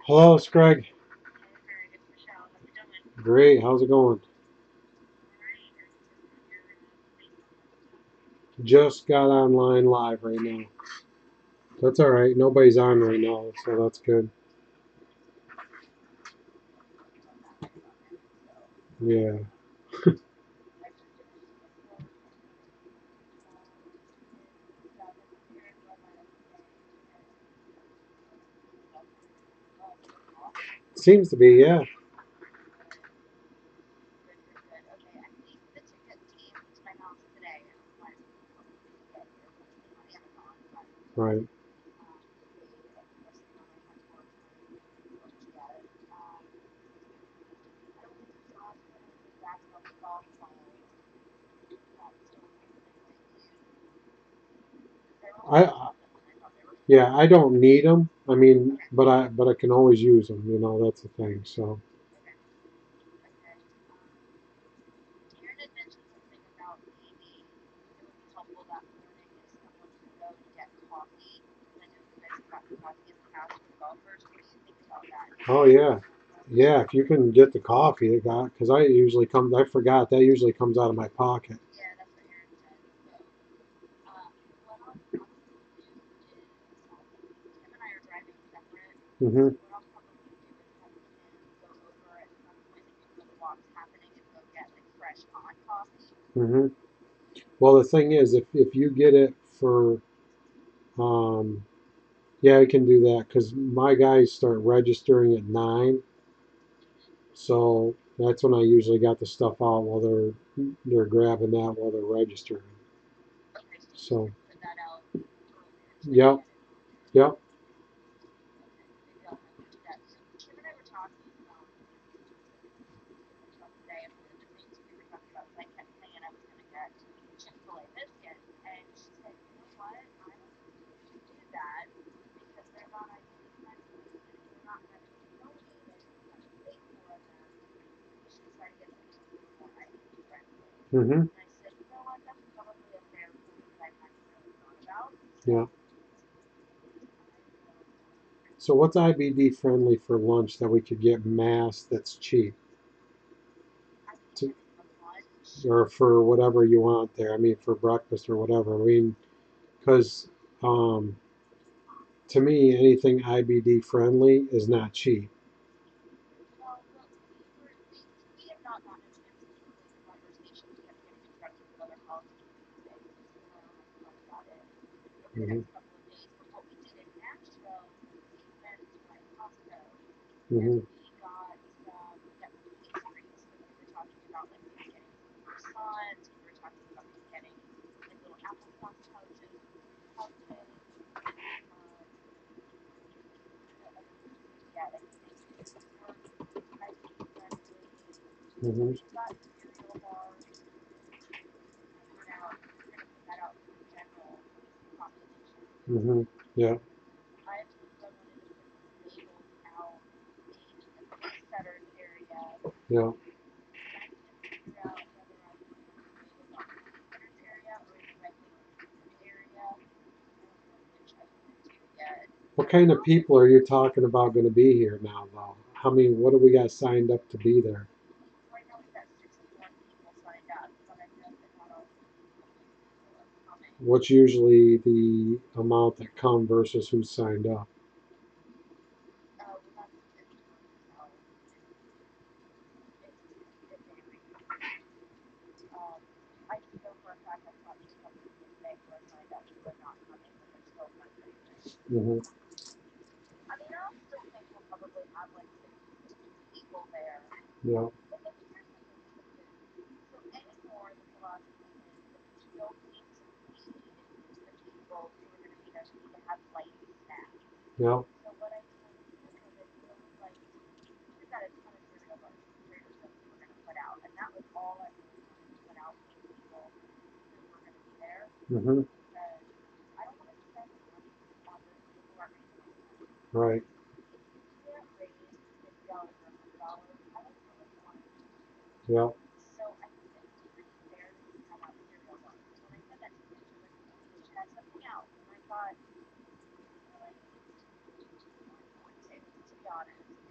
Hello, it's Greg. Great. How's it going? Just got online live right now. That's all right. Nobody's on right now, so that's good. Yeah. Seems to be, yeah. Right. I yeah, I don't need them. I mean, but I can always use them. That's the thing. So oh yeah, yeah. If you can get the coffee, it got because I usually comes. I forgot that usually comes out of my pocket. Hmm. Hmm. Well, the thing is, if you get it for um, yeah, I can do that because my guys start registering at 9, so that's when I usually got the stuff out while they're grabbing that while they're registering. So, yep, yep. Hmm. Yeah. So what's IBD friendly for lunch that we could get mass that's cheap, to, or for whatever you want there? I mean, for breakfast or whatever. I mean, because um, to me, anything IBD friendly is not cheap. Hmm. Hmm. Hmm. Hmm. Yeah. Yeah. What kind of people are you talking about going to be here now, though? How many? What do we got signed up to be there? What's usually the amount that come versus who's signed up? Hmm. Yeah. Yeah. Hmm. Right. Yeah.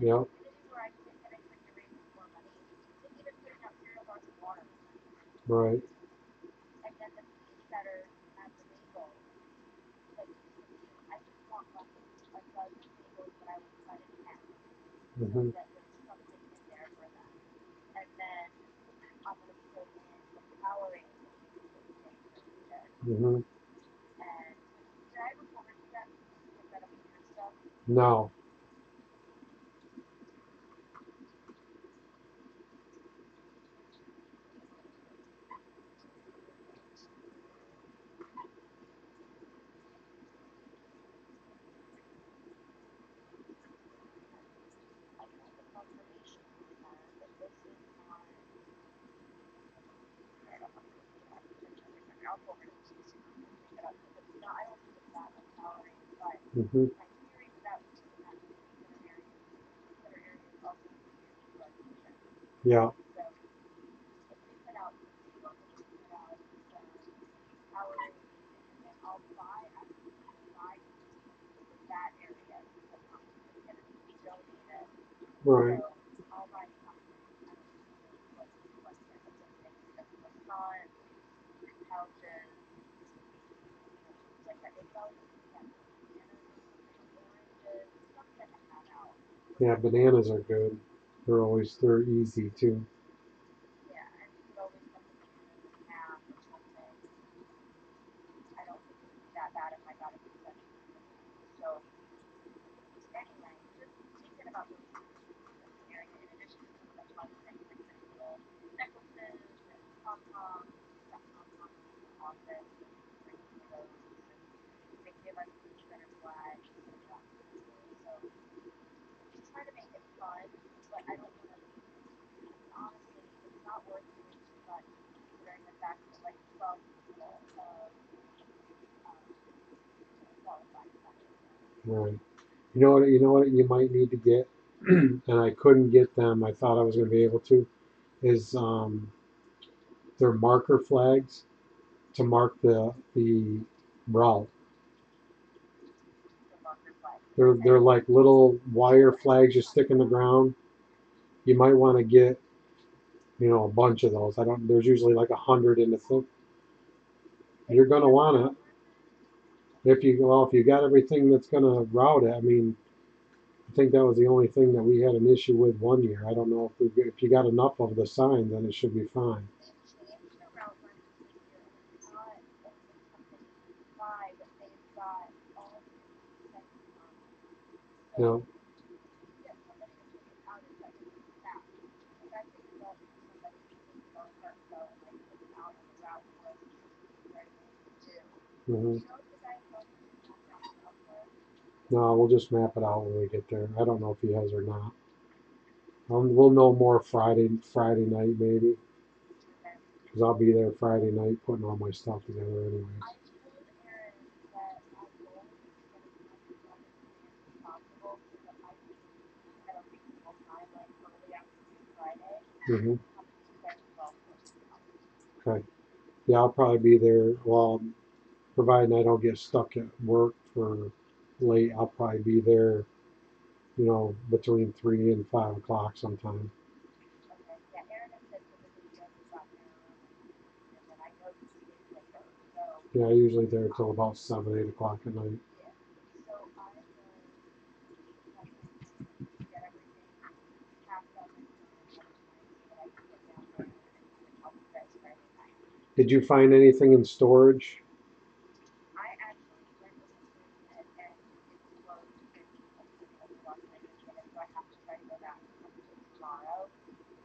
Yep. Right. Hmm. Hmm. No. Hmm. Yeah. Right. Yeah, bananas are good. They're easy too. Right. You know what you might need to get, and I couldn't get them. I thought I was going to be able to. Is They're marker flags to mark the route. They're like little wire flags you stick in the ground. You might want to get a bunch of those. I don't. There's usually like 100 in the thing. You're gonna want it if you got everything that's gonna route it. I mean, I think that was the only thing that we had an issue with one year. I don't know if you got enough of the sign, then it should be fine. You know, hmm No, we'll just map it out when we get there. I don't know if he has or not. We'll know more Friday night maybe, because I'll be there Friday night putting all my stuff together anyways. Hmm. Okay. Yeah, I'll probably be there. Well, providing I don't get stuck at work for late, I'll probably be there, between 3 and 5 o'clock sometime. Yeah, usually there till about 7, 8 o'clock at night. Did you find anything in storage?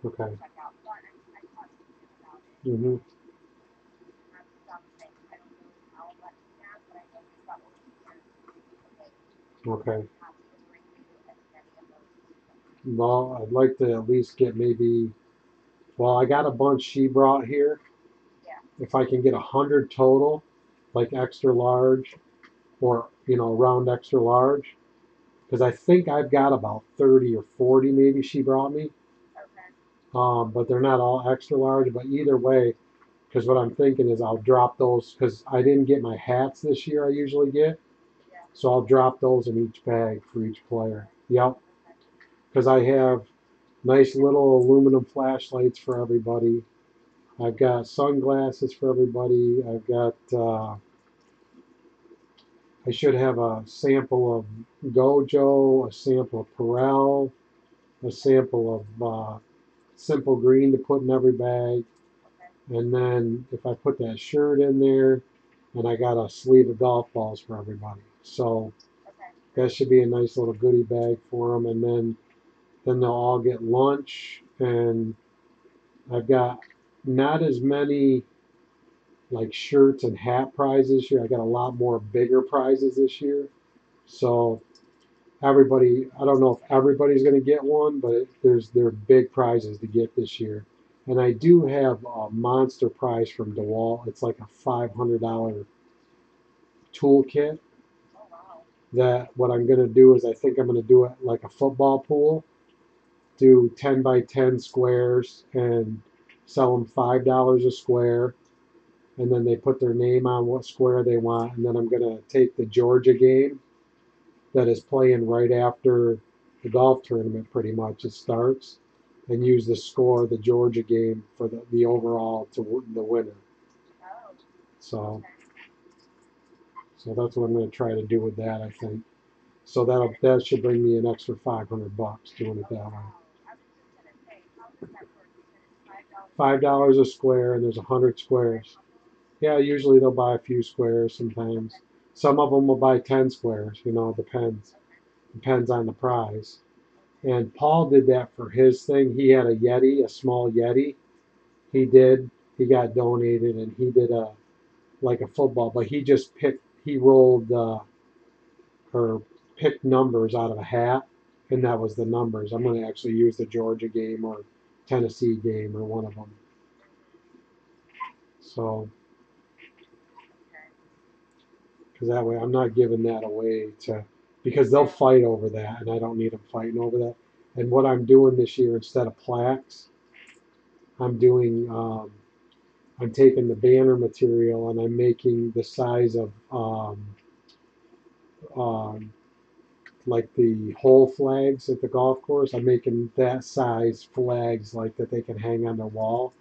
Okay. Hmm. Okay. Well, I'd like to at least get maybe. Well, I got a bunch she brought here. If I can get 100 total, like extra large or around extra large, because I think I've got about 30 or 40 maybe she brought me. But they're not all extra large. But either way, because what I'm thinking is I'll drop those because I didn't get my hats this year. I usually get, so I'll drop those in each bag for each player. Yep. because I have nice little aluminum flashlights for everybody. I've got sunglasses for everybody. I've got, I should have a sample of Gojo, a sample of Perel, a sample of Simple Green to put in every bag. And then if I put that shirt in there, and I got a sleeve of golf balls for everybody. So that should be a nice little goodie bag for them. And then they'll all get lunch. And I've got not as many like shirts and hat prizes this year. I got a lot more bigger prizes this year. So everybody, I don't know if everybody's going to get one, but there are big prizes to get this year. And I do have a monster prize from DeWalt. It's like a $500 toolkit. That what I'm going to do is I think I'm going to do it like a football pool. Do 10 by 10 squares and sell them $5 a square. And then they put their name on what square they want. And then I'm going to take the Georgia game that is playing right after the golf tournament, pretty much. It starts, and use the score of the Georgia game for the overall to the winner. So, so that's what I'm going to try to do with that, I think. So that should bring me an extra $500 doing it that way. $5 a square, and there's 100 squares. Yeah, usually they'll buy a few squares sometimes. Some of them will buy 10 squares. Depends on the prize. And Paul did that for his thing. He had a Yeti, a small Yeti. He did. He got donated, and he did a like a football, but he just picked. He rolled or picked numbers out of a hat, and that was the numbers. I'm going to actually use the Georgia game or Tennessee game or one of them. So, because that way I'm not giving that away to because they'll fight over that, and I don't need them fighting over that. And what I'm doing this year instead of plaques, I'm doing I'm taking the banner material and I'm making the size of um, like the hole flags at the golf course. I'm making that size flags like that they can hang on their wall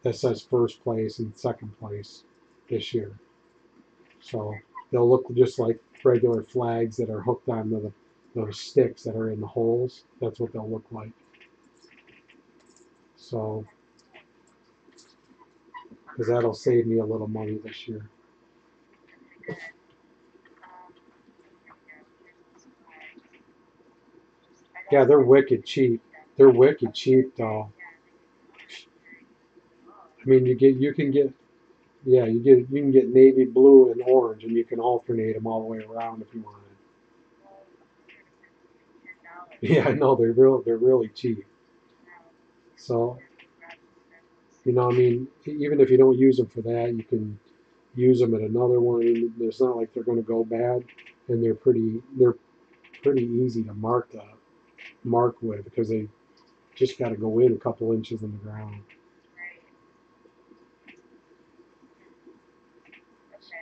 that says first place and second place this year. So they'll look just like regular flags that are hooked onto those sticks that are in the holes. That's what they'll look like. So, because that'll save me a little money this year. Yeah, they're wicked cheap. They're wicked cheap though. I mean, you can get yeah you can get navy blue and orange, and you can alternate them all the way around if you wanted. Yeah, I know they're really cheap. So I mean, even if you don't use them for that, you can use them at another one. It's not like they're going to go bad, and they're pretty easy to mark with because they just got to go in a couple inches in the ground.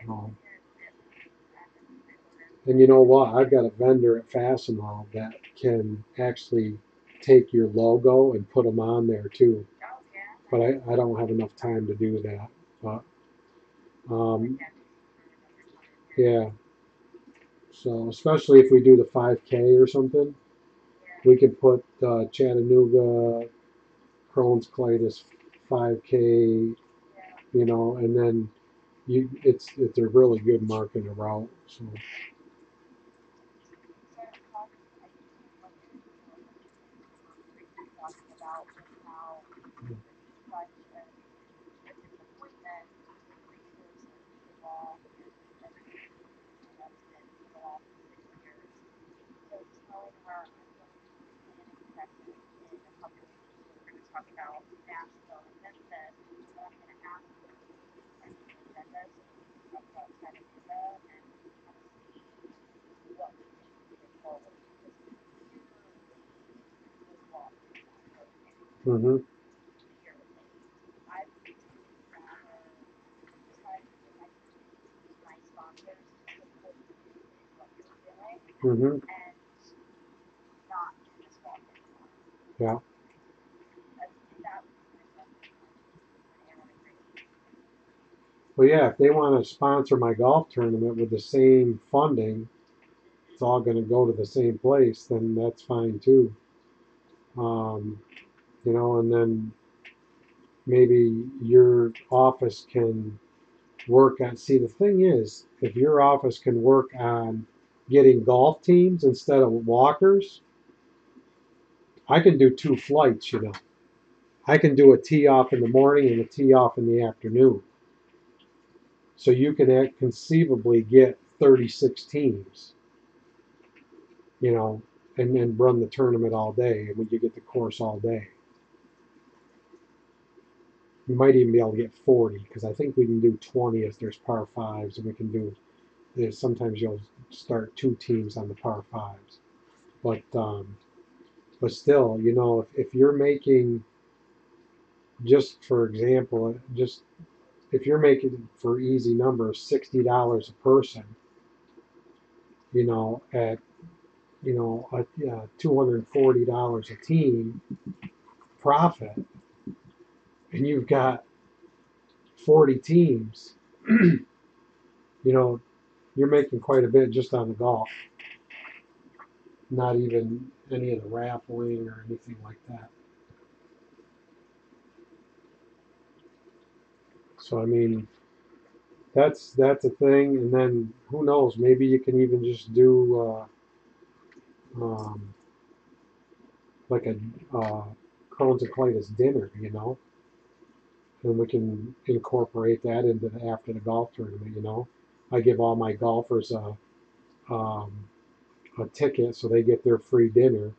So, and you know what? I've got a vendor at Fastenal that can actually take your logo and put them on there too. But I don't have enough time to do that. But yeah, so especially if we do the 5K or something, we could put Chattanooga Crohn's colitis 5K, and then it's a really good marketing route. So hmm hmm Yeah. Well, yeah, if they want to sponsor my golf tournament with the same funding, it's all going to go to the same place, then that's fine too. Um, and then maybe your office can work on. See, the thing is, if your office can work on getting golf teams instead of walkers, I can do two flights. I can do a tee off in the morning and a tee off in the afternoon. So you can conceivably get 36 teams, you know, and then run the tournament all day, and when you get the course all day. You might even be able to get 40 because I think we can do 20 if there's par fives, and we can do. Sometimes you'll start two teams on the par fives, but still, if you're making, just for example, just if you're making for easy numbers $60 a person, at $240 a team profit, and you've got 40 teams, you know, you're making quite a bit just on the golf, not even any of the raffling or anything like that. So I mean, that's a thing, and then who knows? Maybe you can even just do um, like a Crohn's and colitis dinner, and we can incorporate that into after the golf tournament. I give all my golfers um, a ticket so they get their free dinner.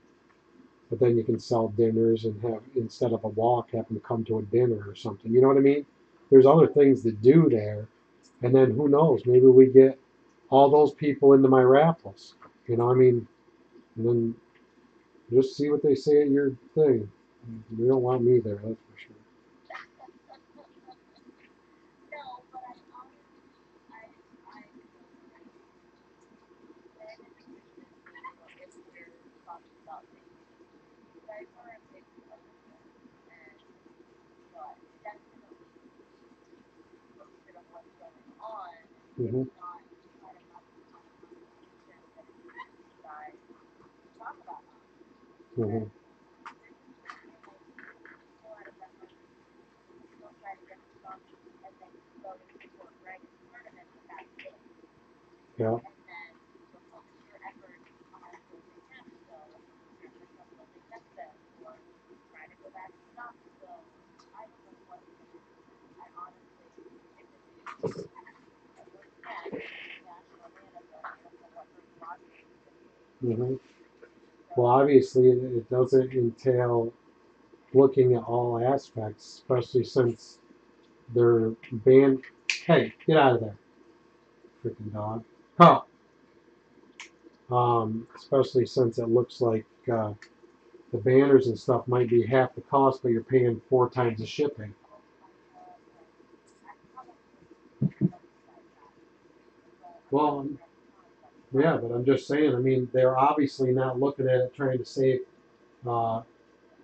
But then you can sell dinners and have, instead of a walk, have them come to a dinner or something. You know what I mean? There's other things to do there. And then who knows? Maybe we get all those people into my raffles. I mean, and then just see what they say at your thing. We don't want me there, that's for sure. Hmm. Hmm. Yeah. Hmm. Well, obviously, it doesn't entail looking at all aspects, especially since they're banned. Hey, get out of there, freaking dog. Oh, especially since it looks like the banners and stuff might be half the cost, but you're paying four times the shipping. Well, yeah, but I'm just saying. I mean, they're obviously not looking at it trying to save uh,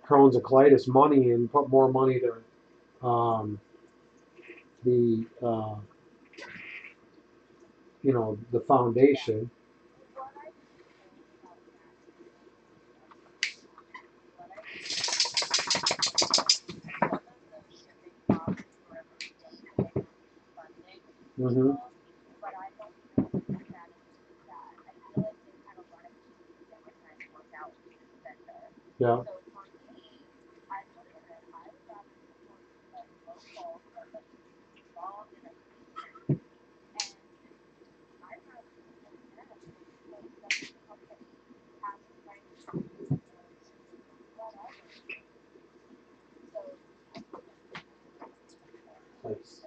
Crohn's and colitis money and put more money to the the foundation. Hmm. Yeah. Nice.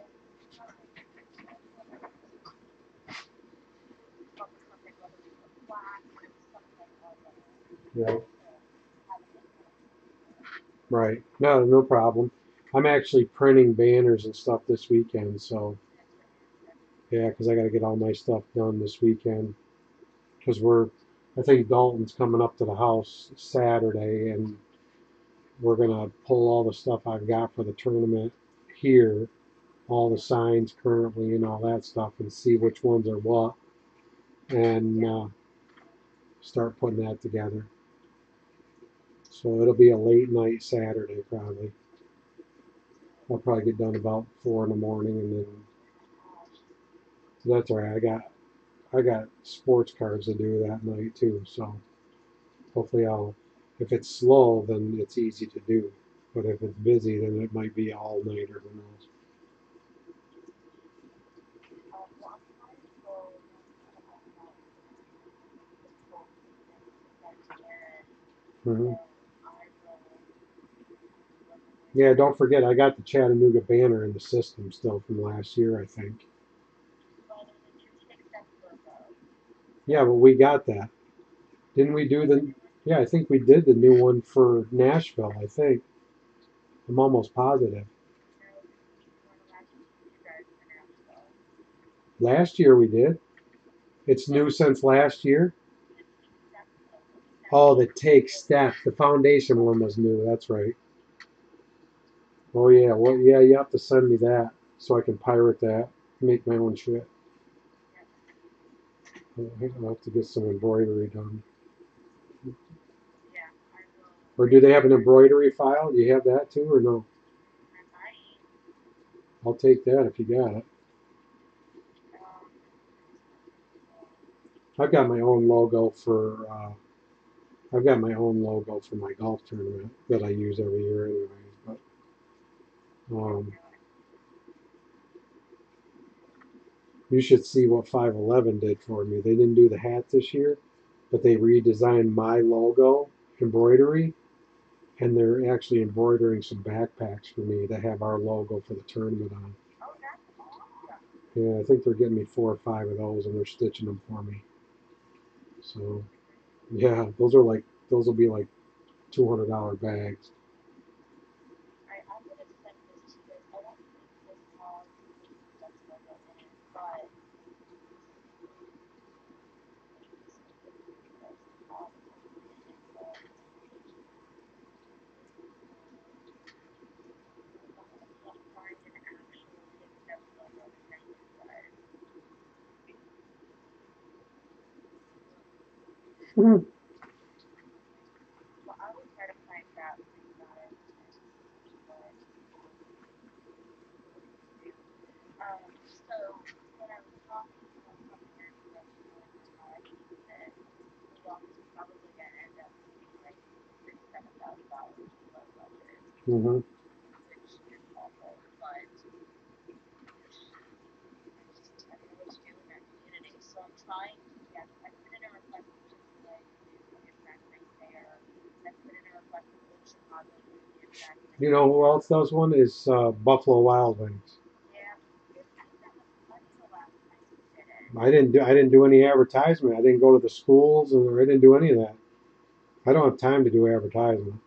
Yeah. Right. No, no problem. I'm actually printing banners and stuff this weekend, so yeah, because I got to get all my stuff done this weekend. Because I think Dalton's coming up to the house Saturday, and we're gonna pull all the stuff I've got for the tournament here, all the signs currently and all that stuff, and see which ones are what, and start putting that together. So it'll be a late night Saturday probably. I'll probably get done about 4 in the morning, and then that's all right. I got sports cards to do that night too. So hopefully I'll. If it's slow, then it's easy to do. But if it's busy, then it might be all nighter. Who knows? Hmm. Yeah, don't forget I got the Chattanooga banner in the system still from last year, I think. Yeah, but we got that. Didn't we do the? Yeah, I think we did the new one for Nashville. I think I'm almost positive. Last year we did. It's new since last year. Oh, the Take Step. The foundation one was new. That's right. Oh yeah. Well, yeah. You have to send me that so I can pirate that. Make my own shit. I'll have to get some embroidery done. Or do they have an embroidery file? Do you have that too, or no? I'll take that if you got it. I've got my own logo for. I've got my own logo for my golf tournament that I use every year, anyways. But um, you should see what 511 did for me. They didn't do the hat this year, but they redesigned my logo embroidery, and they're actually embroidering some backpacks for me that have our logo for the tournament on. Yeah, I think they're getting me 4 or 5 of those, and they're stitching them for me. So yeah, those will be like $200 bags. Mm-hmm. You know who else does one is Buffalo Wild Wings. I didn't do any advertisement. I didn't go to the schools, and I didn't do any of that. I don't have time to do advertisement.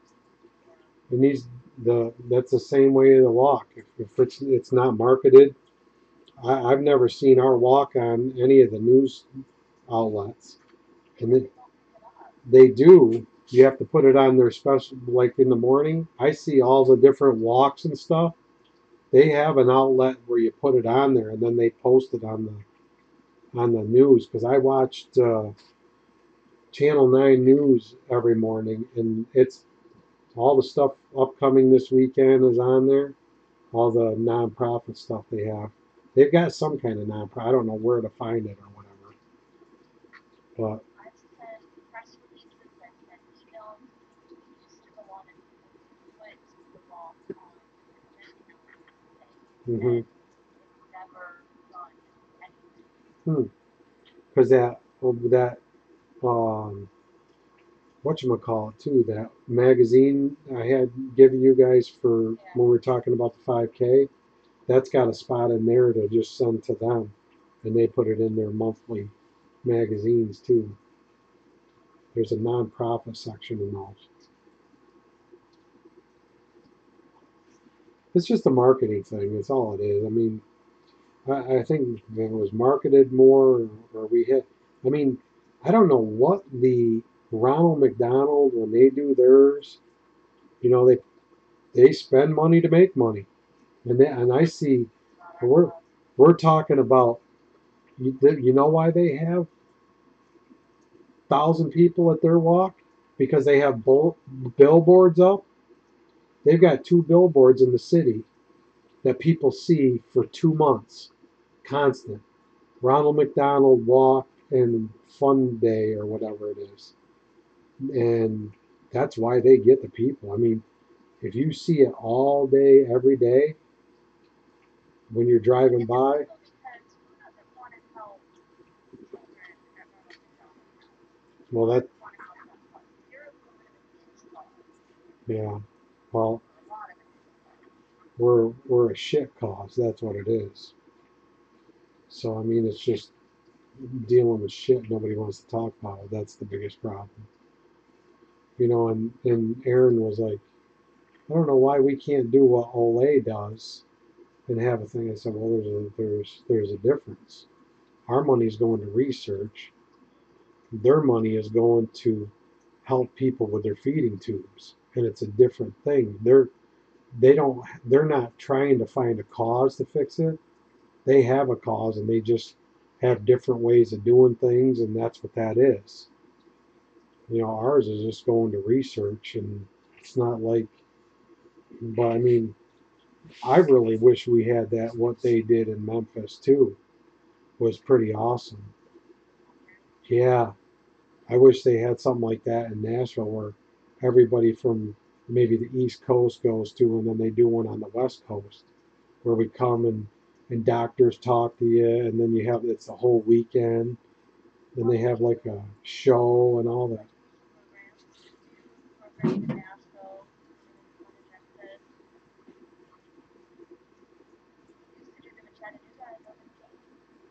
It needs that's the same way the walk. If it's not marketed, I've never seen our walk on any of the news outlets, and they do. You have to put it on their special, like in the morning. I see all the different walks and stuff. They have an outlet where you put it on there, and then they post it on the news. Because I watched Channel 9 News every morning, and it's all the stuff upcoming this weekend is on there. All the nonprofit stuff they have. They've got some kind of nonprofit. I don't know where to find it or whatever. But mm-hmm. Because that whatchamacallit too, that magazine I had given you guys for when we were talking about the 5K, that's got a spot in there to just send to them. And they put it in their monthly magazines too. There's a nonprofit section in those. It's just a marketing thing. That's all it is. I mean, I think if it was marketed more, or we hit. I mean, I don't know what the Ronald McDonald when they do theirs. You know, they spend money to make money, and I see we're we're talking about you know why they have 1,000 people at their walk because they have billboards up. They've got two billboards in the city that people see for 2 months, constant. Ronald McDonald Walk and Fun Day or whatever it is, and that's why they get the people. I mean, if you see it all day, every day, when you're driving by, well, that, yeah, well, we're a shit cause. That's what it is. So I mean, it's just dealing with shit nobody wants to talk about. That's the biggest problem. You know, and Aaron was like, I don't know why we can't do what Olay does and have a thing. I said, well, there's a difference. Our money's going to research. Their money is going to help people with their feeding tubes, and it's a different thing. They're not trying to find a cause to fix it. They have a cause, and they just have different ways of doing things, and that's what that is. You know, ours is just going to research, and it's not like. But I mean, I really wish we had that. What they did in Memphis too was pretty awesome. Yeah, I wish they had something like that in Nashville where everybody from maybe the East Coast goes to, and then they do one on the West Coast where we come and doctors talk to you, and then you have it's the whole weekend. Then they have like a show and all that.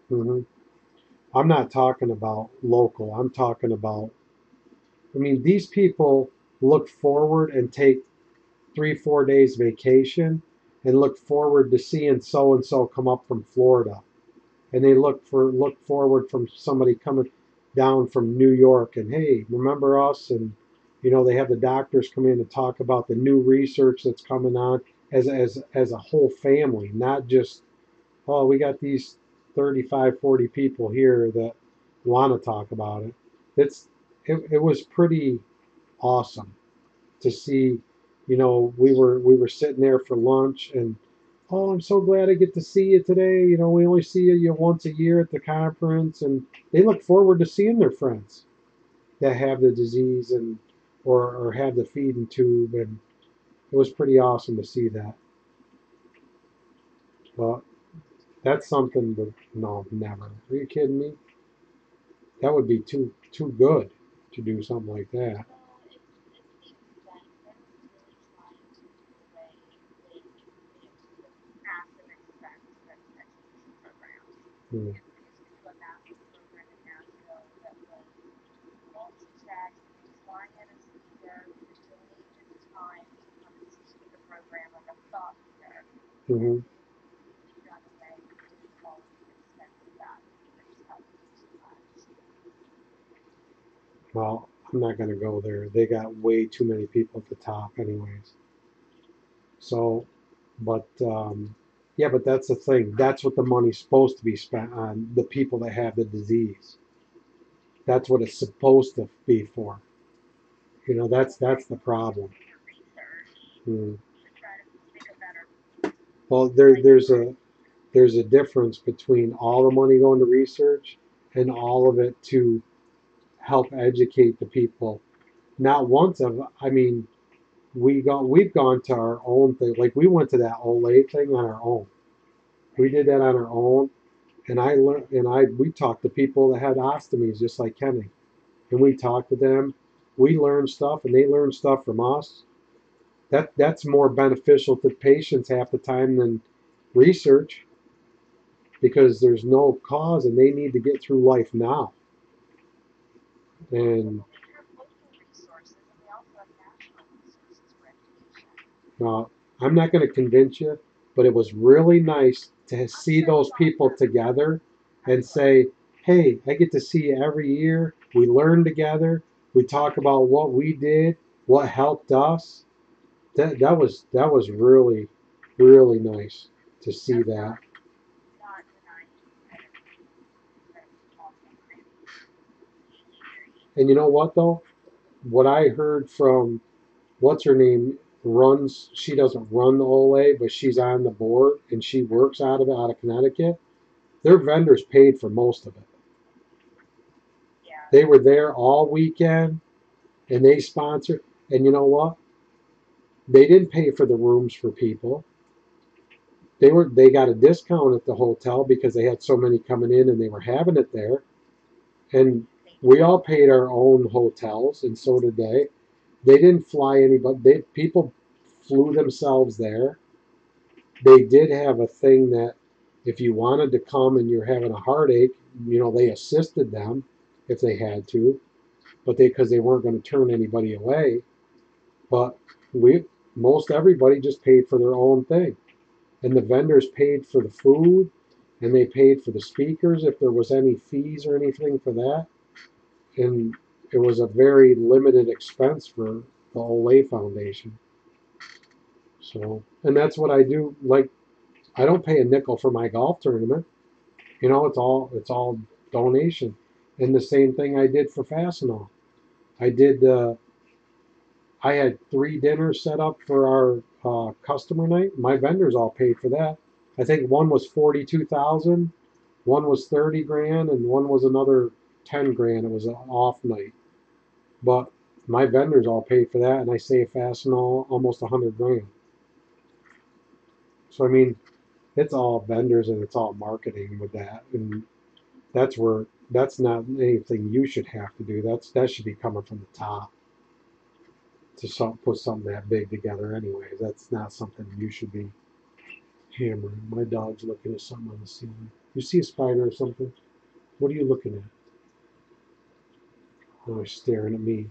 Hmm. I'm not talking about local. I'm talking about. I mean, these people look forward and take 3, 4 days vacation and look forward to seeing so and so come up from Florida, and they look forward from somebody coming down from New York, and hey, remember us? And you know they have the doctors come in and talk about the new research that's coming on as a whole family, not just oh we got these 35, 40 people here that want to talk about it. It was pretty awesome to see. You know, we were sitting there for lunch, and oh, I'm so glad I get to see you today. You know, we only see you once a year at the conference, and they look forward to seeing their friends that have the disease and or have the feeding tube, and it was pretty awesome to see that. But that's something that no, never. Are you kidding me? That would be too good to do something like that. Hmm. Hmm. Well, I'm not going to go there. They got way too many people at the top, anyways. So, but yeah, but that's the thing. That's what the money's supposed to be spent on the people that have the disease. That's what it's supposed to be for. You know, that's the problem. Hmm. Well, there's a difference between all the money going to research and all of it to help educate the people. Not once of I mean, we've gone to our own thing. Like we went to that Olay thing on our own. We did that on our own, and I learned, and I we talked to people that had ostomies just like Kenny, and we talked to them. We learned stuff, and they learned stuff from us. That's more beneficial to patients half the time than research because there's no cause, and they need to get through life now. And uh, I'm not going to convince you, but it was really nice to see those people together and say, hey, I get to see you every year. We learn together. We talk about what we did, what helped us. that was really really nice to see that. And you know what though? What I heard from what's her name runs. She doesn't run the OLA, but she's on the board and she works out of Connecticut. Their vendors paid for most of it. They were there all weekend and they sponsored. And you know what? They didn't pay for the rooms for people. They got a discount at the hotel because they had so many coming in and they were having it there. And we all paid our own hotels, and so did they. They didn't fly anybody. People flew themselves there. They did have a thing that if you wanted to come and you're having a heartache, they assisted them if they had to, but because they weren't going to turn anybody away. But we most everybody just paid for their own thing, and the vendors paid for the food, and they paid for the speakers if there was any fees or anything for that, and it was a very limited expense for the Olay Foundation. So, and that's what I do. Like, I don't pay a nickel for my golf tournament. It's all donation. And the same thing I did for Fastenal. I did. I had 3 dinners set up for our customer night. My vendors all paid for that. I think one was 42,000, one was 30 grand, and one was another 10 grand. It was an off night, but my vendors all paid for that, and I saved Fastenal almost 100 grand. So I mean, it's all vendors and it's all marketing with that, and that's not anything you should have to do. That should be coming from the top to put something that big together. Anyways, that's not something you should be hammering. My dog's looking at something on the ceiling. You see a spider or something? What are you looking at? Oh, he's staring at me.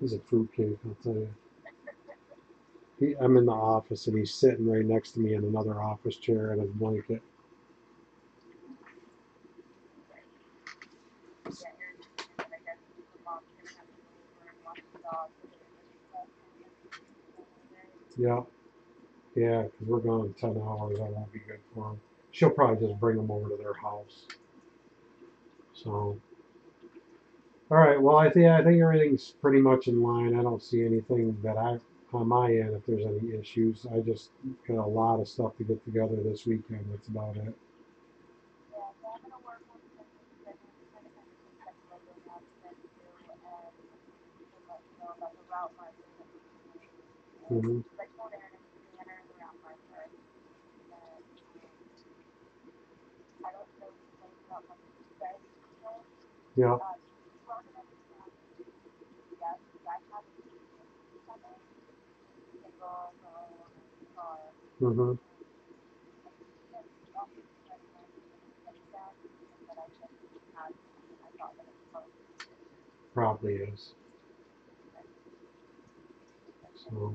He's a fruitcake, I'll tell you. I'm in the office and he's sitting right next to me in another office chair and a blanket. Yeah, yeah, because we're gone 10 hours. I won't be good for him. She'll probably just bring him over to their house. So, all right. Well, I think everything's pretty much in line. I don't see anything that I on my end if there's any issues. I just got a lot of stuff to get together this weekend. That's about it. Hmm. Yeah. Hmm. Probably is. So,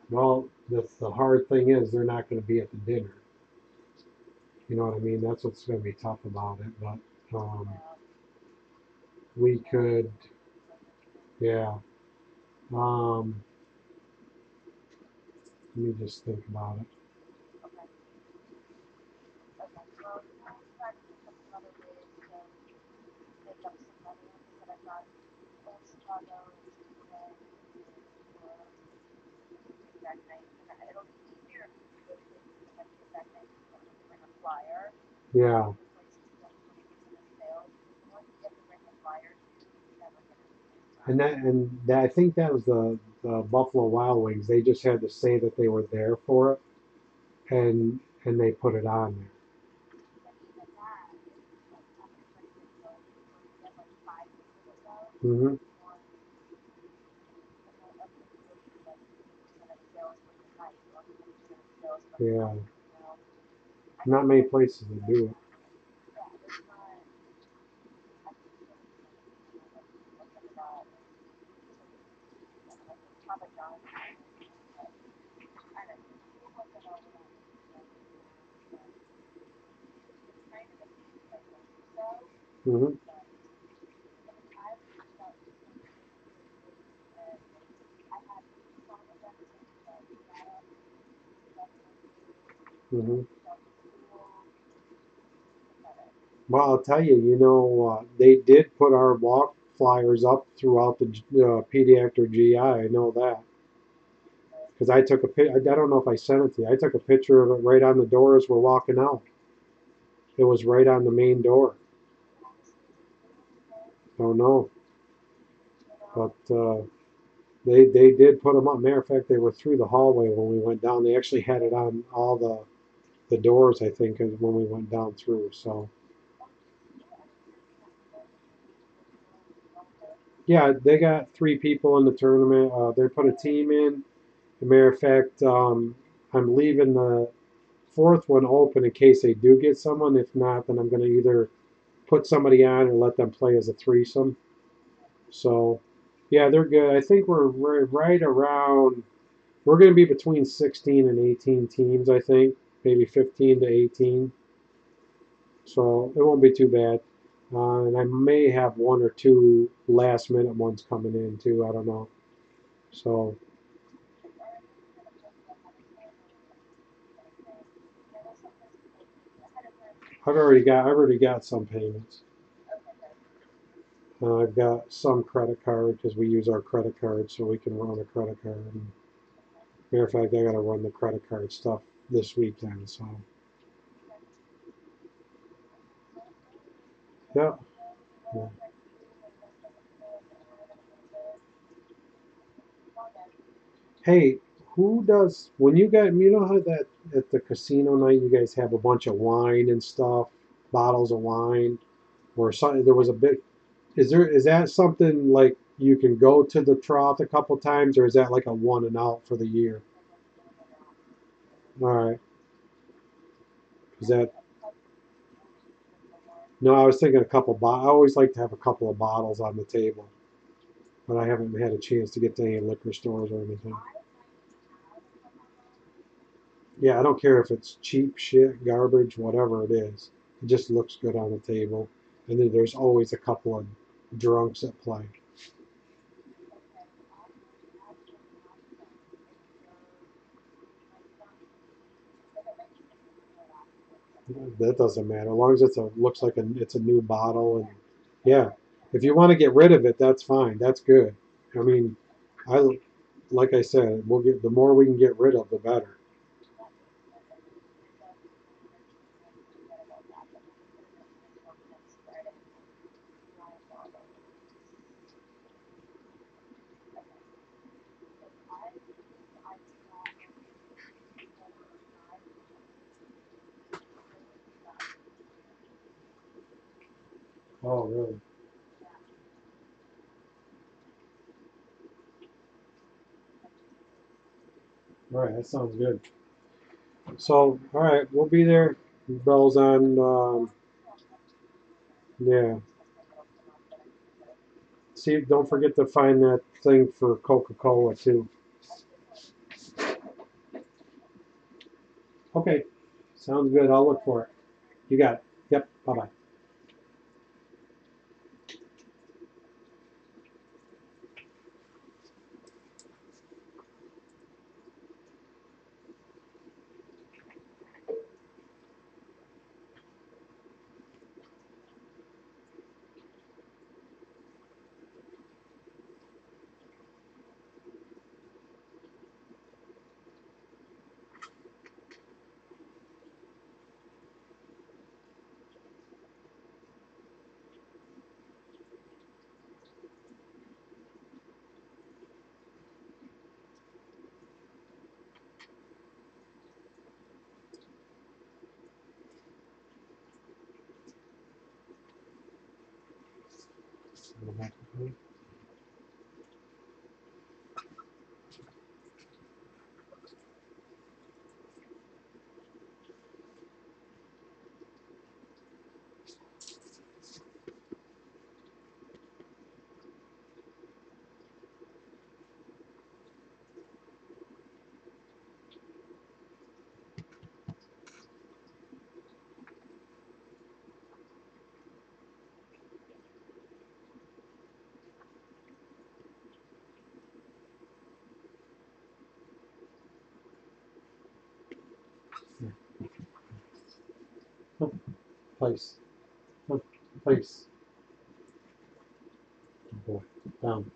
well, the hard thing is they're not going to be at the dinner. You know what I mean? That's what's going to be tough about it. But we could, yeah. Um, Let me just think about it. Yeah, I think that was the Buffalo Wild Wings. They just had to say that they were there for it, and they put it on there. Hmm. Yeah, not many places that do it. Mhm. Mhm. Well, I'll tell you, they did put our walk flyers up throughout the pediatric GI. I know that because I took a pic. I don't know if I sent it to you. I took a picture of it right on the door as we're walking out. It was right on the main door. Don't know, but they did put them up. Matter of fact, they were through the hallway when we went down. They actually had it on all the doors. I think when we went down through. So yeah, they got three people in the tournament. They put a team in. As a matter of fact, I'm leaving the fourth one open in case they do get someone. If not, then I'm going to either put somebody on or let them play as a threesome. So, yeah, they're good. I think we're right around. We're going to be between 16 and 18 teams. I think maybe 15 to 18. So it won't be too bad. And I may have one or two last minute ones coming in too. I don't know. So I've already got some payments. I've got some credit card because we use our credit card, so we can run a credit card. And matter of fact, I got to run the credit card stuff this weekend. So yeah, yeah. Hey, who does when you got you know how that at the casino night you guys have a bunch of wine and stuff, bottles of wine, or something? There was a big. Is that something like you can go to the trough a couple times, or is that like a one and out for the year? All right, is that no? I was thinking a couple. I always like to have a couple of bottles on the table, but I haven't had a chance to get to any liquor stores or anything. Yeah, I don't care if it's cheap shit, garbage, whatever it is. It just looks good on the table, and then there's always a couple of drunks that play. That doesn't matter, as long as looks like it's a new bottle, and yeah, if you want to get rid of it, that's fine. That's good. I mean, I like I said, we'll get the more we can get rid of, the better. Oh, really? All right, that sounds good. So, all right, we'll be there. Bells on. Yeah. See, don't forget to find that thing for Coca-Cola too. Okay, sounds good. I'll look for it. You got it. Yep. Bye bye. Place. Place. Good boy. Down.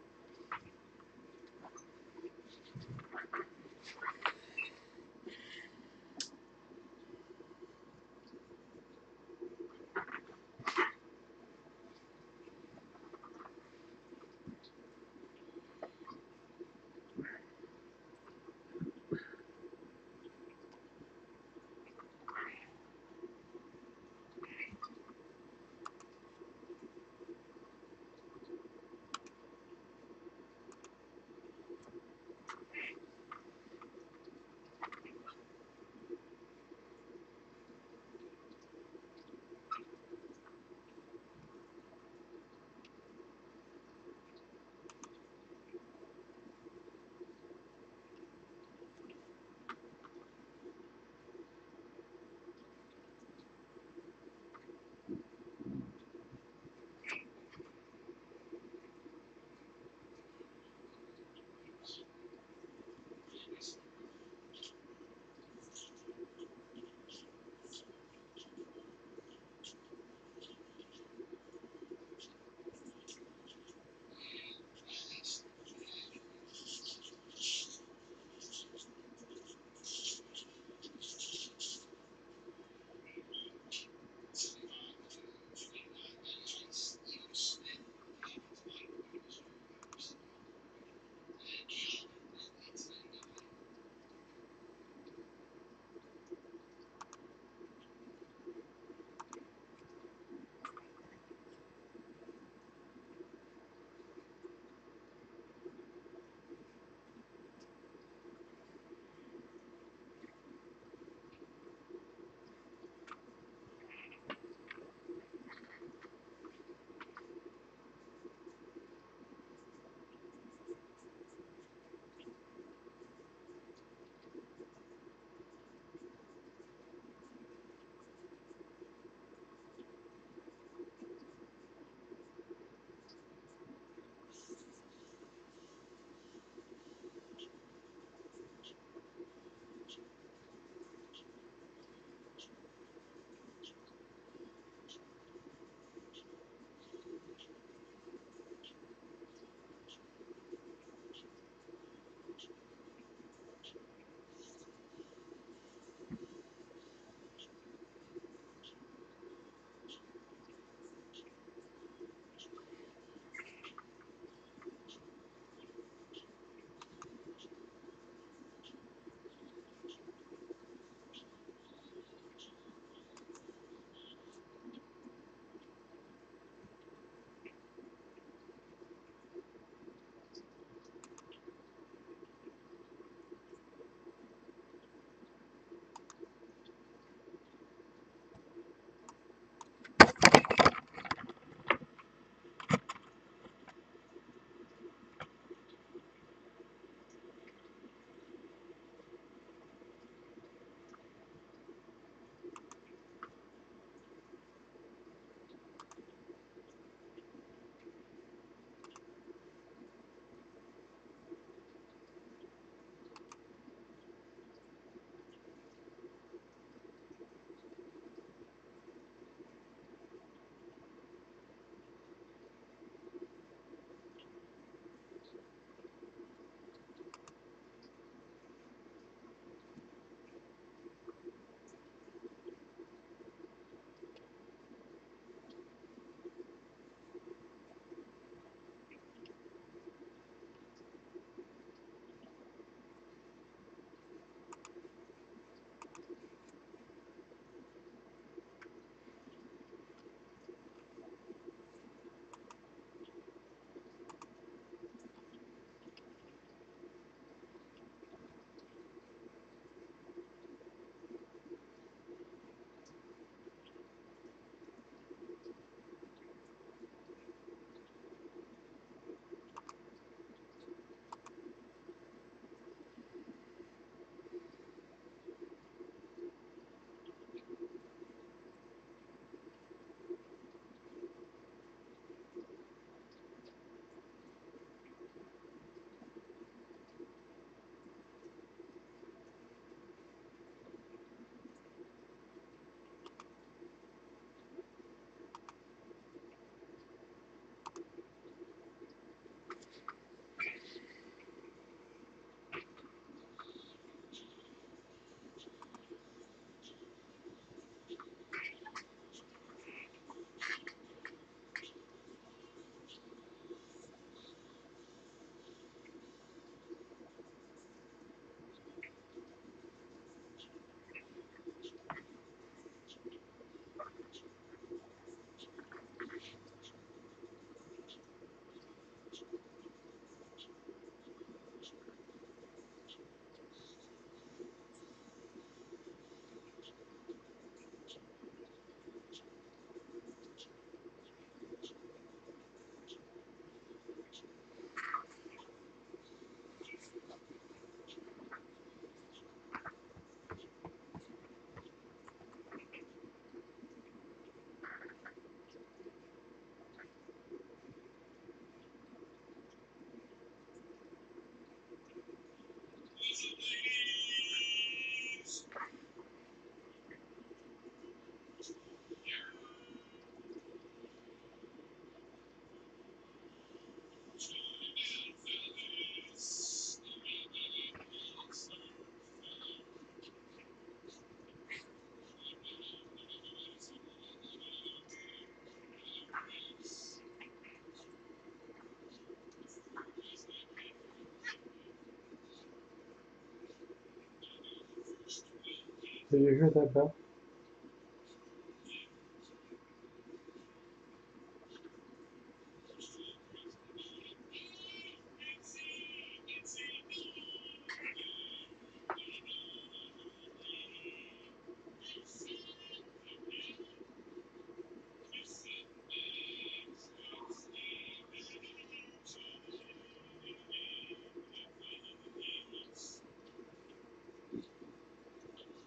Did you hear that bell?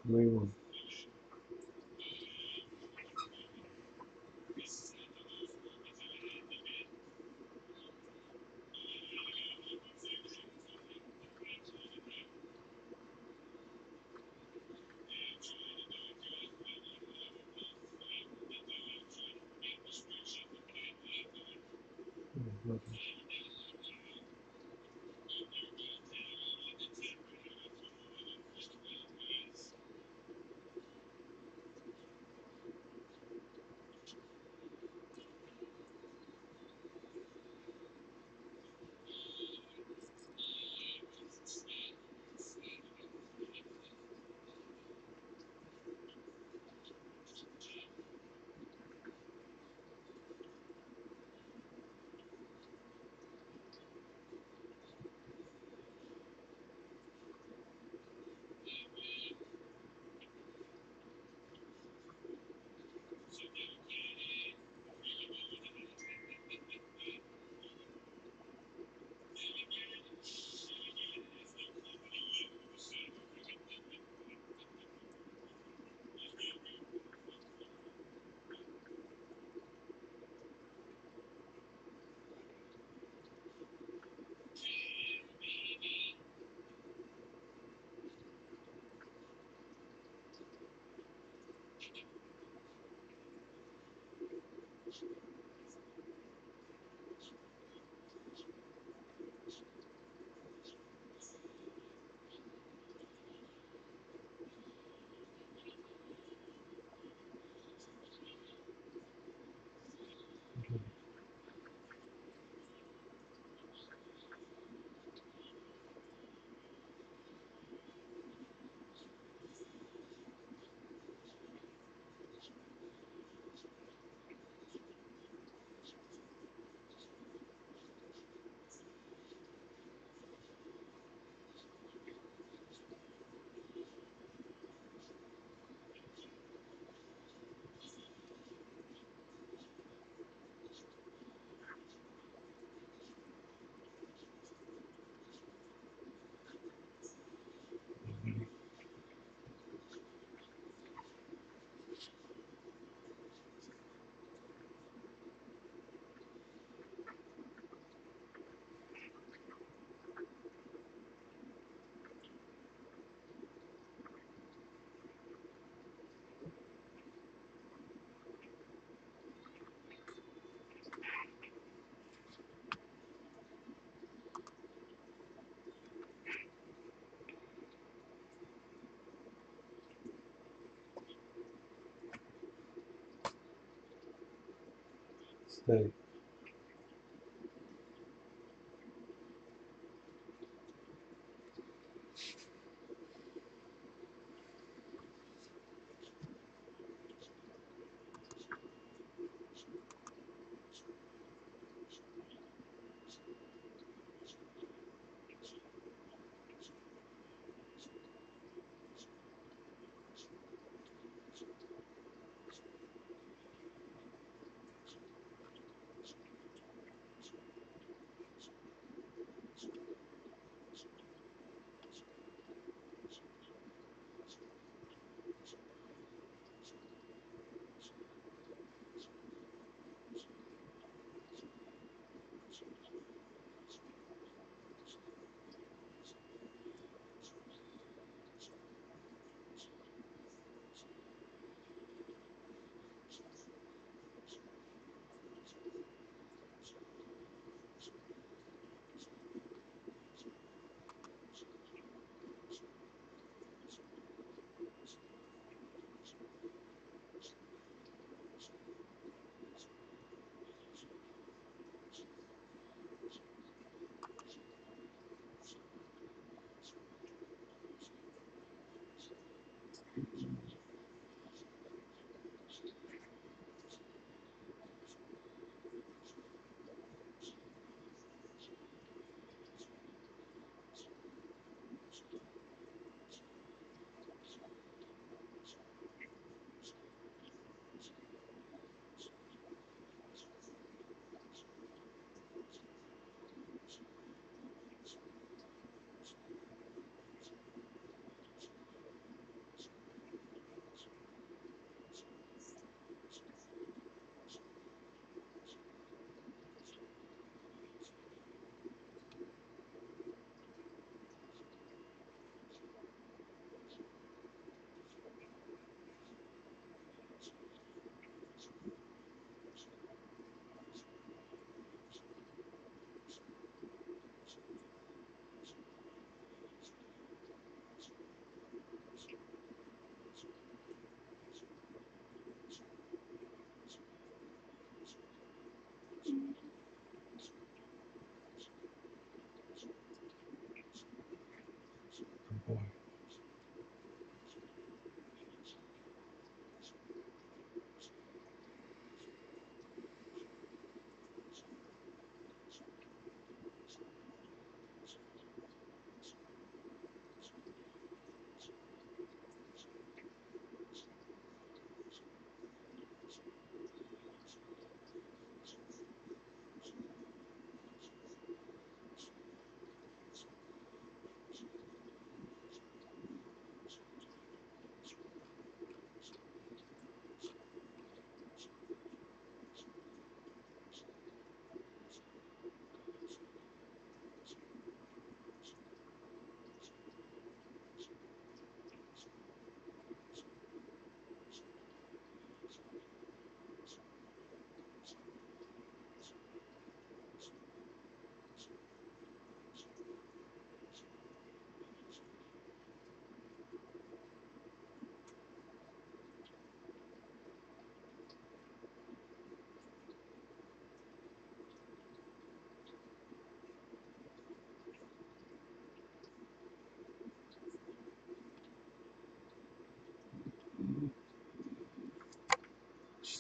Maybe. Stay.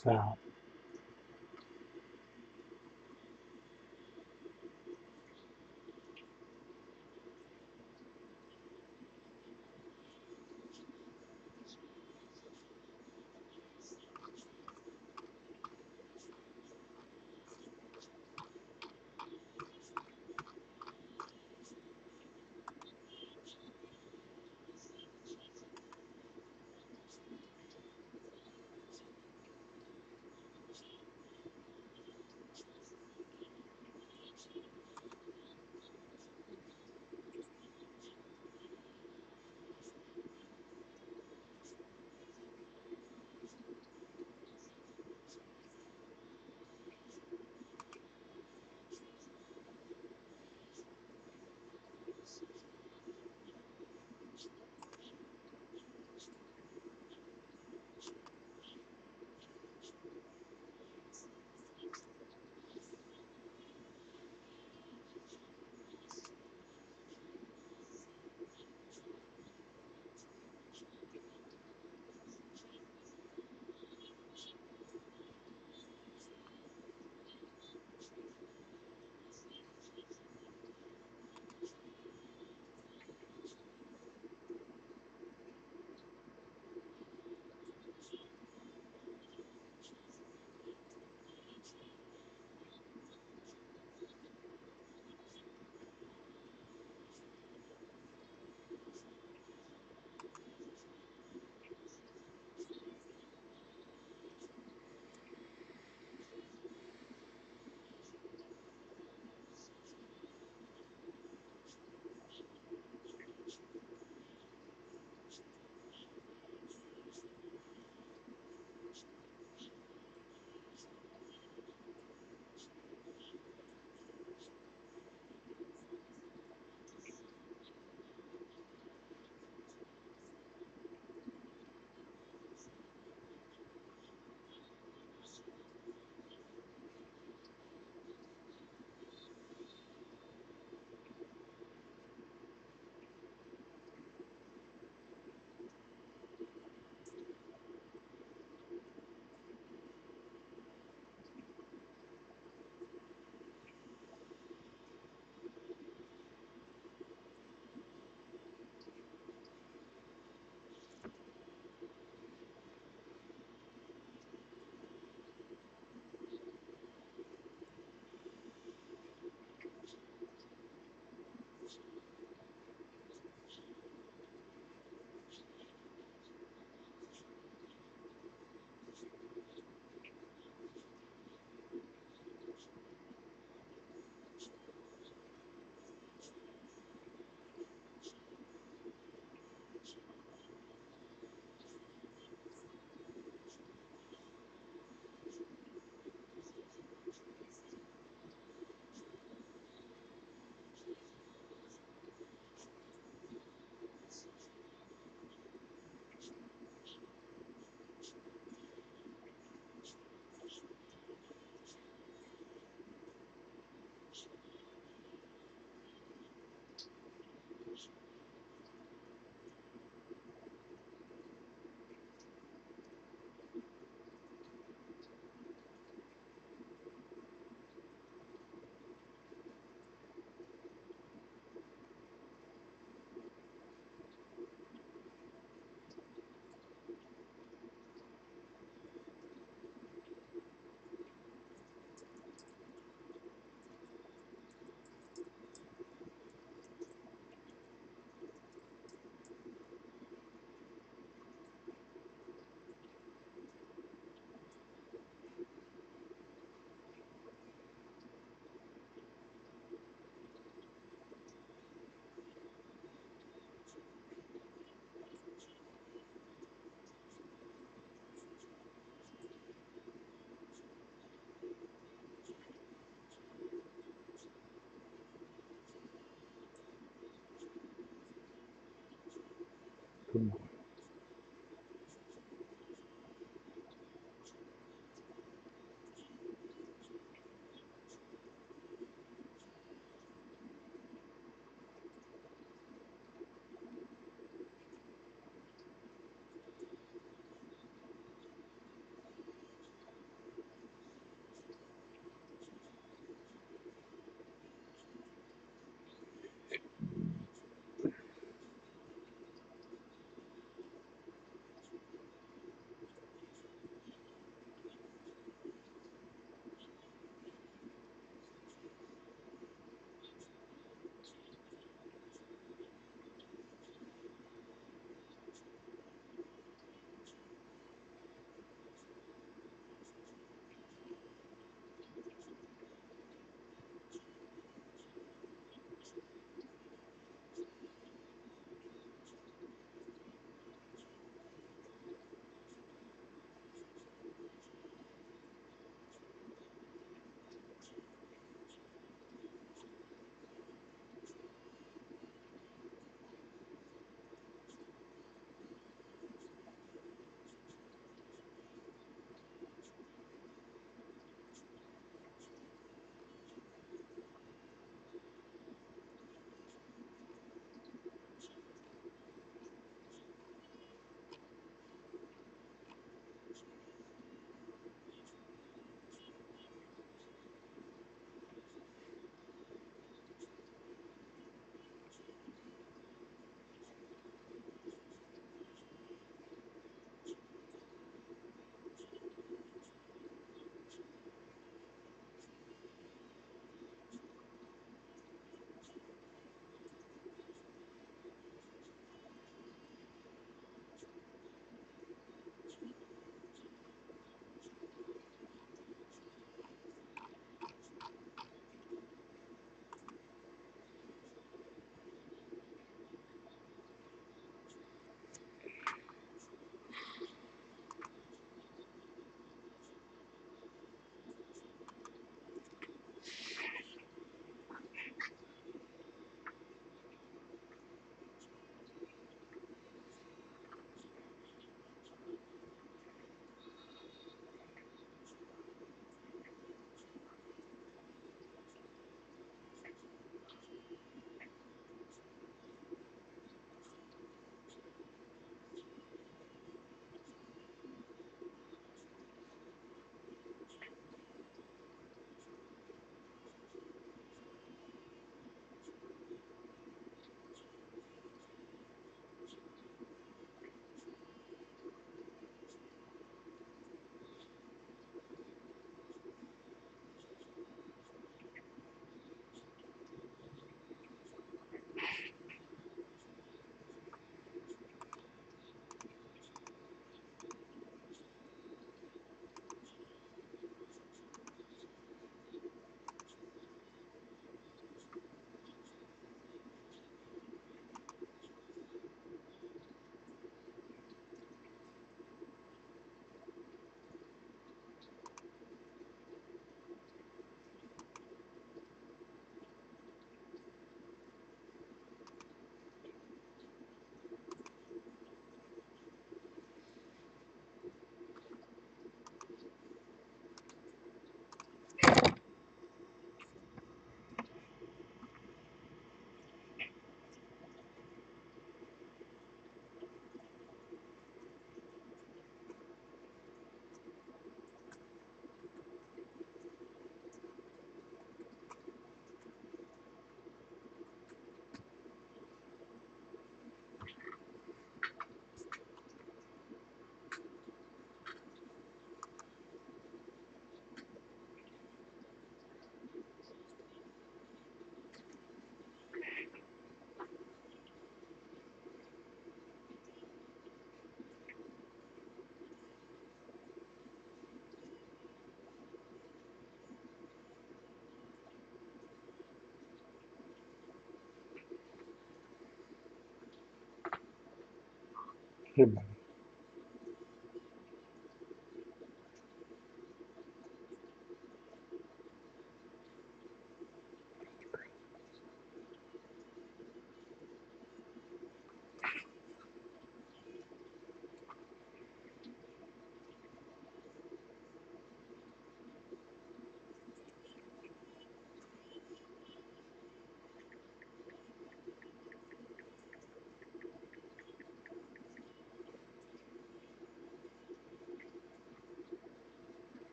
stop.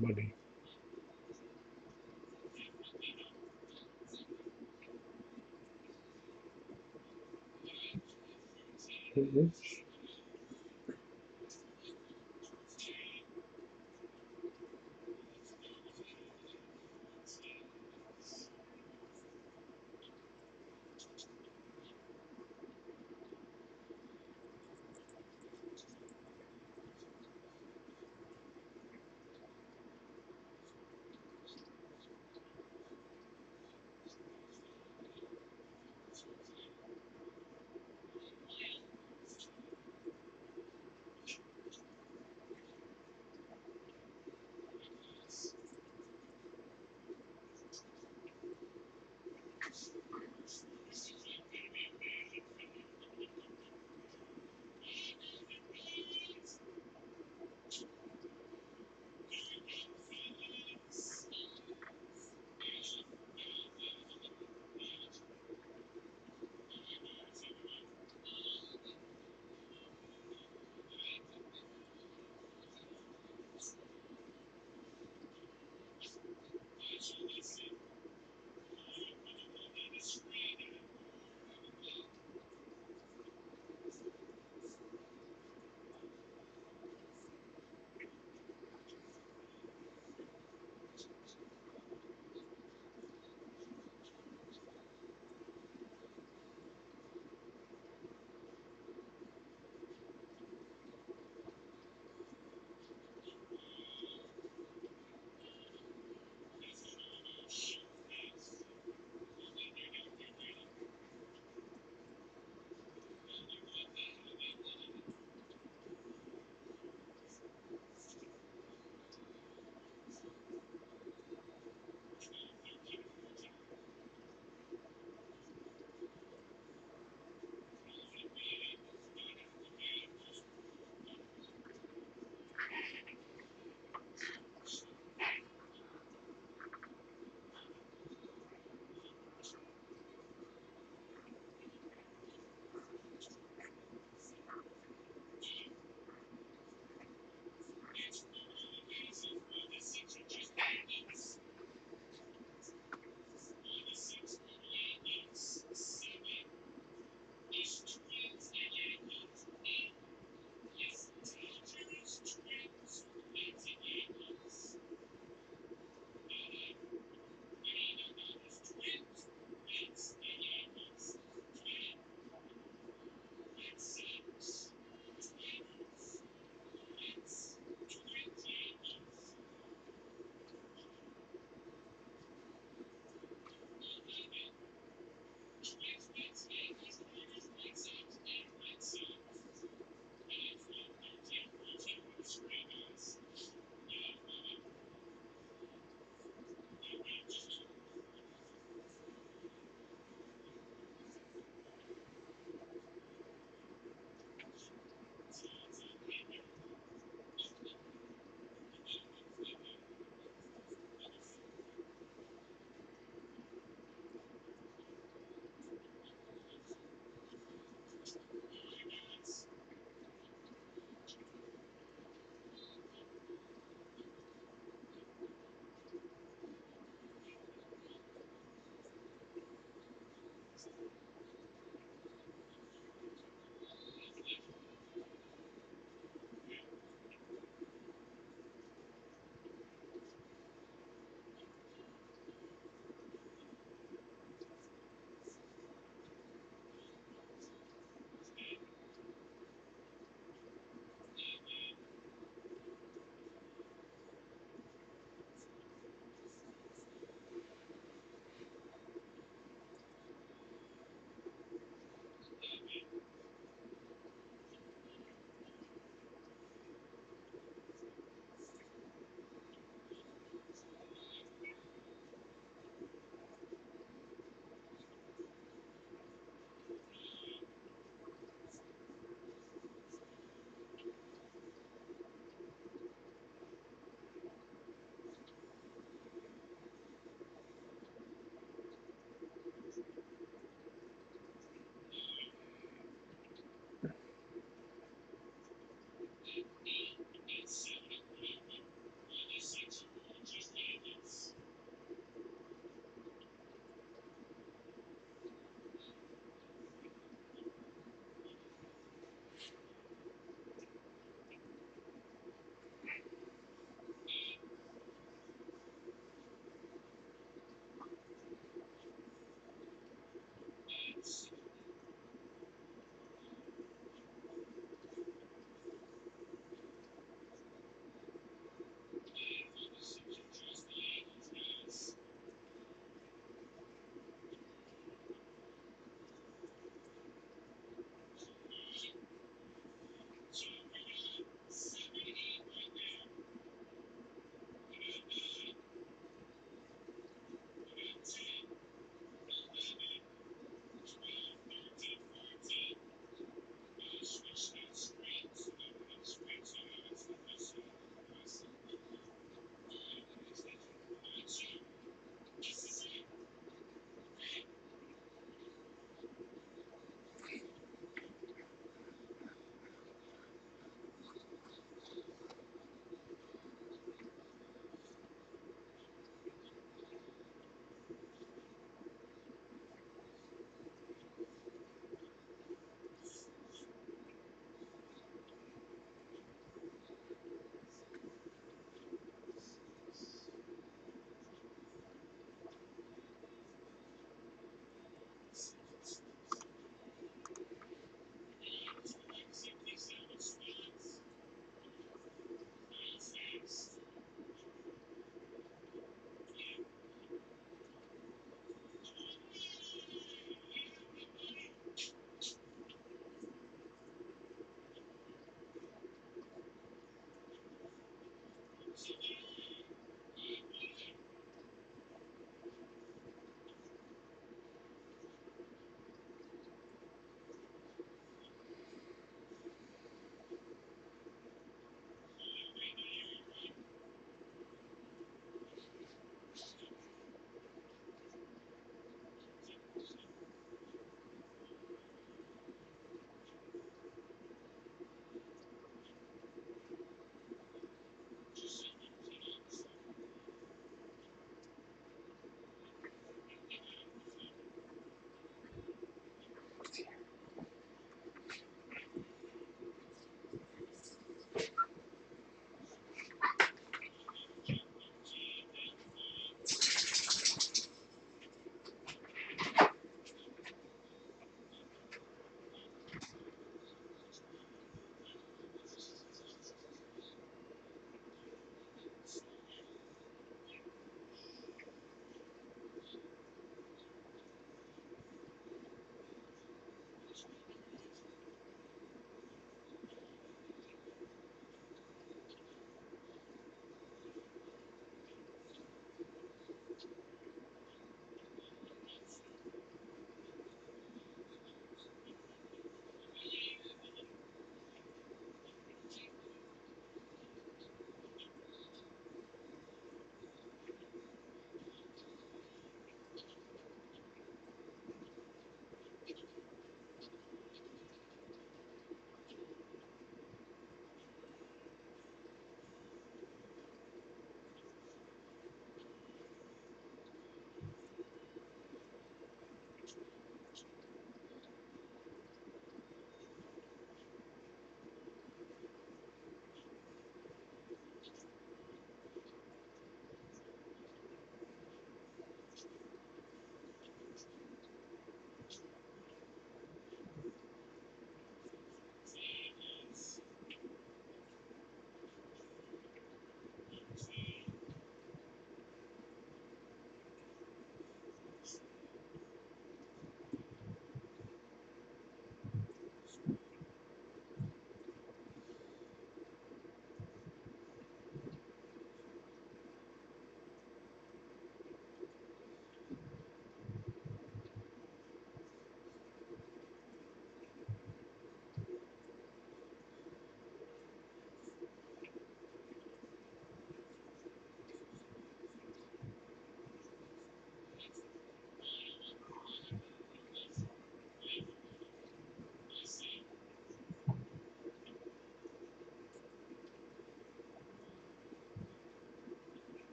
Money. Mhm.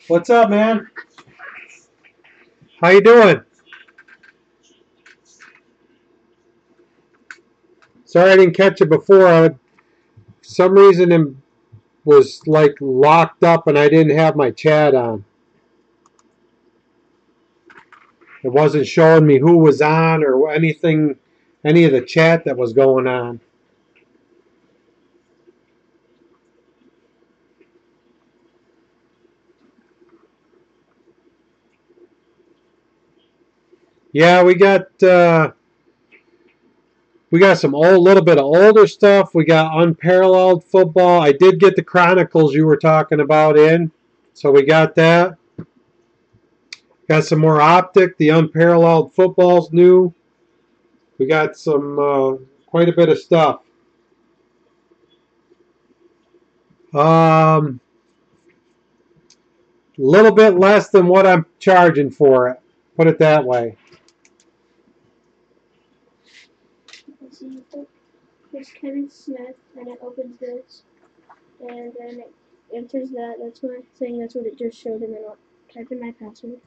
What's up, man? How you doing? Sorry I didn't catch it before. For some reason it was like locked up and I didn't have my chat on. It wasn't showing me who was on or anything, any of the chat that was going on. Yeah, we got some little bit of older stuff. We got unparalleled football. I did get the Chronicles you were talking about in, so we got that. Got some more Optic. The unparalleled football's new. We got some quite a bit of stuff. A little bit less than what I'm charging for it. Put it that way. It's Kevin Smith, and it opens this, and then it enters that. That's my thing. That's what it just showed, and then I'll type in my password,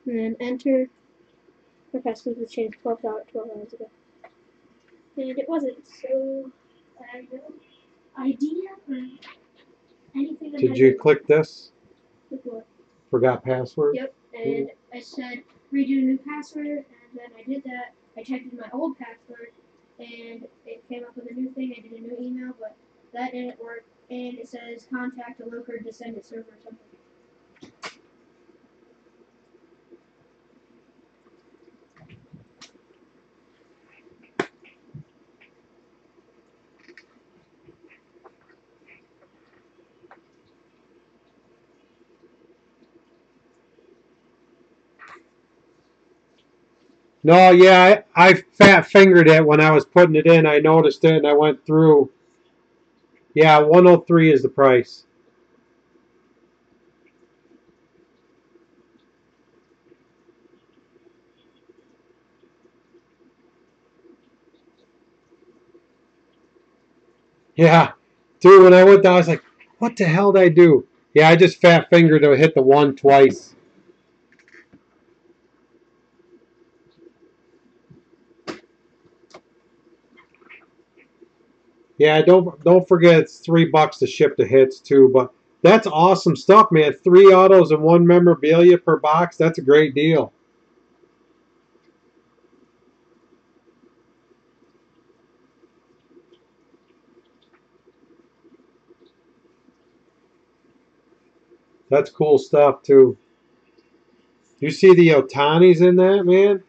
and then enter. My password was changed 12 hours ago, and it wasn't. So I have no idea or anything. Did you click this? Click what? Forgot password? Yep, and I said redo new password, and then I did that. I typed in my old password, and it came up with a new thing. I did a new email, but that didn't work, and it says contact a local descendant server or something. No, yeah, I fat fingered it when I was putting it in. I noticed it and I went through. Yeah, 103 is the price. Yeah, dude, when I went down, I was like, what the hell did I do? Yeah, I just fat fingered to hit the 1 twice. Yeah, don't forget it's $3 to ship the hits too. But that's awesome stuff, man. 3 autos and 1 memorabilia per box. That's a great deal. That's cool stuff too. You see the Otanis in that, man?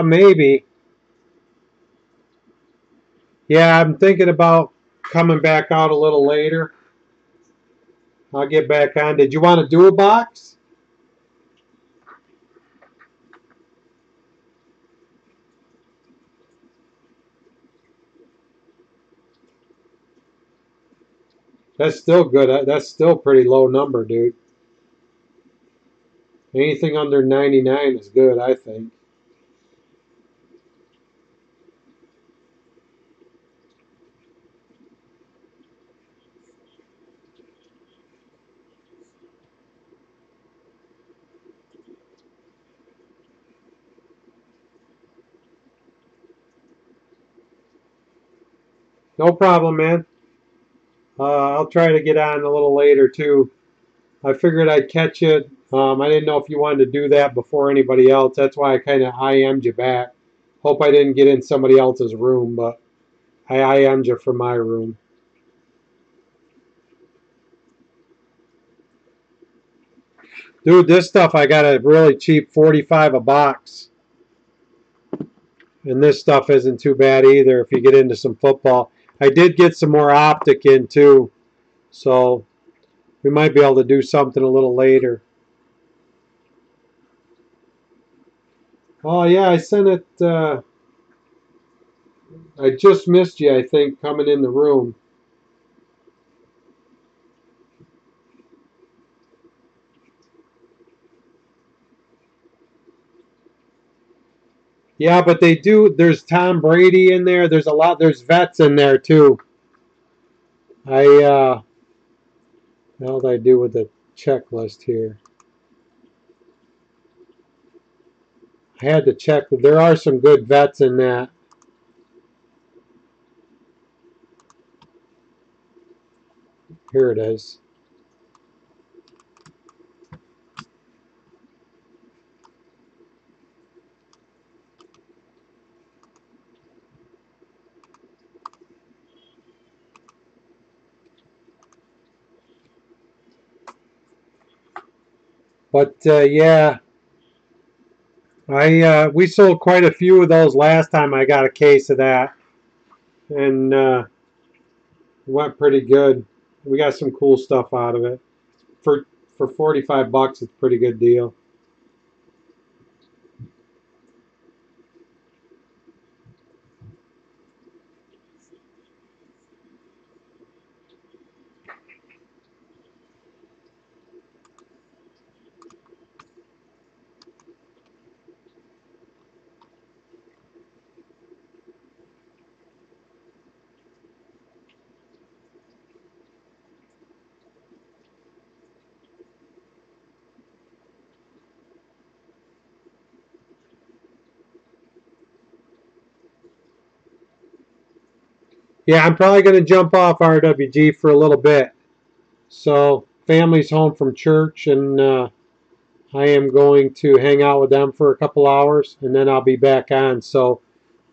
Maybe. Yeah, I'm thinking about coming back out a little later. I'll get back on. Did you want to do a box? That's still good. That's still a pretty low number, dude. Anything under 99 is good, I think. No problem, man. I'll try to get on a little later, too. I figured I'd catch it. I didn't know if you wanted to do that before anybody else. That's why I kind of IM'd you back. Hope I didn't get in somebody else's room, but I IM'd you from my room. Dude, this stuff I got a really cheap 45 a box. And this stuff isn't too bad either if you get into some football. I did get some more Optic in too. So we might be able to do something a little later. Oh yeah, I sent it. I just missed you, I think, coming in the room. Yeah, but they do. There's Tom Brady in there. There's a lot. There's vets in there too. How did I do with the checklist here? I had to check. There are some good vets in that. Here it is. But yeah, I we sold quite a few of those last time I got a case of that, and went pretty good. We got some cool stuff out of it. For for 45 bucks, it's a pretty good deal. Yeah, I'm probably going to jump off RWG for a little bit. So, family's home from church, and I am going to hang out with them for a couple hours, and then I'll be back on. So,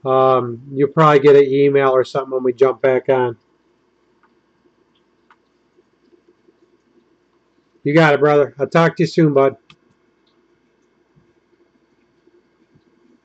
you'll probably get an email or something when we jump back on. You got it, brother. I'll talk to you soon, bud.